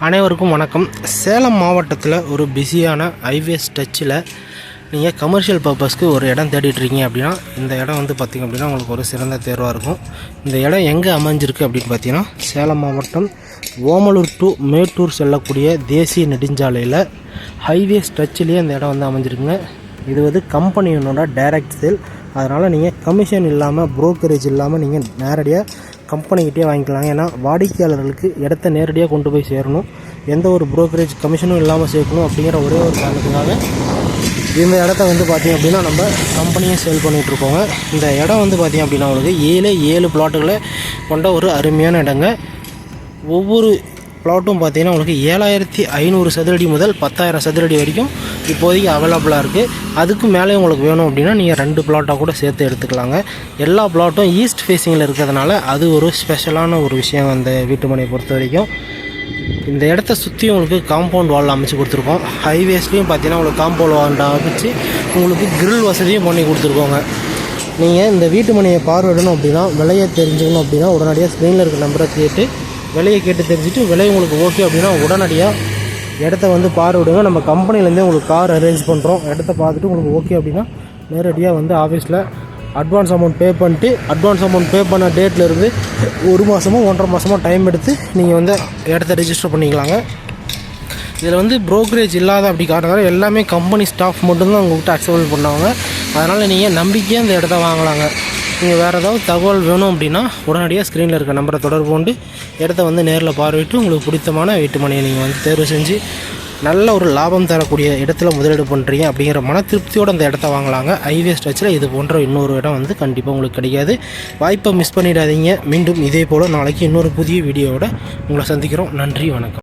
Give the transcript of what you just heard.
அனைவருக்கும் வணக்கம். சேலம் மாவட்டத்தில் ஒரு பிஸியான ஹைவே ஸ்ட்ரெச்சில் நீங்கள் கமர்ஷியல் பர்பஸ்க்கு ஒரு இடம் தேடிட்டுருக்கீங்க அப்படின்னா இந்த இடம் வந்து பார்த்திங்க அப்படின்னா உங்களுக்கு ஒரு சிறந்த தேர்வாக இருக்கும். இந்த இடம் எங்கே அமைஞ்சிருக்கு அப்படின்னு பார்த்தீங்கன்னா சேலம் மாவட்டம் ஓமலூர் டு மேட்டூர் செல்லக்கூடிய தேசிய நெடுஞ்சாலையில் ஹைவே ஸ்ட்ரெச்சிலேயே இந்த இடம் வந்து அமைஞ்சிருக்குங்க. இது வந்து கம்பெனியோட டைரக்ட் சேல். அதனால் நீங்கள் கமிஷன் இல்லாமல் புரோக்கரேஜ் இல்லாமல் நீங்கள் நேரடியாக கம்பெனிக்கிட்டே வாங்கிக்கலாம். ஏன்னா வாடிக்கையாளர்களுக்கு இடத்த நேரடியாக கொண்டு போய் சேரணும், எந்த ஒரு புரோக்கரேஜ் கமிஷனும் இல்லாமல் சேர்க்கணும் அப்படிங்கிற ஒரே ஒரு காரணத்துக்காக இந்த இடத்த வந்து பார்த்திங்க அப்படின்னா நம்ம கம்பெனியை சேல் பண்ணிகிட்ருக்கோங்க. இந்த இடம் வந்து பார்த்திங்க அப்படின்னா உங்களுக்கு 7 பிளாட்டுகளை கொண்ட ஒரு அருமையான இடங்க. ஒவ்வொரு பிளாட்டும் பார்த்திங்கன்னா உங்களுக்கு 7500 சதுரடி முதல் 10,000 சதுரடி வரைக்கும் இப்போதைக்கு அவைலபிளாக இருக்குது. அதுக்கு மேலே உங்களுக்கு வேணும் அப்படின்னா நீங்கள் 2 பிளாட்டாக கூட சேர்த்து எடுத்துக்கலாங்க. எல்லா பிளாட்டும் ஈஸ்ட் ஃபேஸிங்கில் இருக்கிறதுனால அது ஒரு ஸ்பெஷலான ஒரு விஷயம் அந்த வீட்டு மனையை பொறுத்த வரைக்கும். இந்த இடத்த சுற்றி உங்களுக்கு காம்பவுண்ட் வால் அமைச்சு கொடுத்துருக்கோம். ஹைவேஸ்லேயும் பார்த்தீங்கன்னா உங்களுக்கு காம்பவுண்ட் வால் அமைச்சு உங்களுக்கு கிரில் வசதியும் பண்ணி கொடுத்துருக்கோங்க. நீங்கள் இந்த வீட்டு மனையை பார்வையிடணும் அப்படின்னா, விலையை தெரிஞ்சுக்கணும் அப்படின்னா உடனடியாக ஸ்க்ரீனில் இருக்க நம்பரை கேட்டு விலையை கேட்டு தெரிஞ்சுட்டு விலை உங்களுக்கு ஓகே அப்படின்னா உடனடியாக இடத்த வந்து பார்வையிடுங்க. நம்ம கம்பெனிலேருந்தே உங்களுக்கு கார் அரேஞ்ச் பண்ணுறோம். இடத்த பார்த்துட்டு உங்களுக்கு ஓகே அப்படின்னா நேரடியாக வந்து ஆஃபீஸில் அட்வான்ஸ் அமௌண்ட் பே பண்ணிட்டு அட்வான்ஸ் அமௌண்ட் பே பண்ண டேட்லேருந்து 1 மாதமோ 1.5 மாதமோ டைம் எடுத்து நீங்கள் வந்து இடத்த ரெஜிஸ்டர் பண்ணிக்கலாங்க. இதில் வந்து ப்ரோக்கரேஜ் இல்லாத அப்படி காட்டுறதால எல்லாமே கம்பெனி ஸ்டாஃப் மட்டும்தான் உங்கள்கிட்ட அக்செப்ட் பண்ணுவாங்க. அதனால் நீங்கள் நம்பிக்கையாக இந்த இடத்த வாங்கலாங்க. நீங்கள் வேறு ஏதாவது தகவல் வேணும் அப்படின்னா உடனடியாக ஸ்க்ரீனில் இருக்க நம்பரை தொடர்பு கொண்டு இடத்த வந்து நேரில் பார்வையிட்டு உங்களுக்கு பிடித்தமான வீட்டு மனையை நீங்கள் வந்து தேர்வு செஞ்சு நல்ல ஒரு லாபம் தரக்கூடிய இடத்துல முதலீடு பண்ணுறீங்க அப்படிங்கிற மன திருப்தியோடு அந்த இடத்த வாங்கலாங்க. ஹைவே ஸ்ட்ரெச்சில் இது போன்ற இன்னொரு இடம் வந்து கண்டிப்பாக உங்களுக்கு கிடைக்காது. வாய்ப்பை மிஸ் பண்ணிடாதீங்க. மீண்டும் இதே போல் நாளைக்கு இன்னொரு புதிய வீடியோவோட உங்களை சந்திக்கிறோம். நன்றி, வணக்கம்.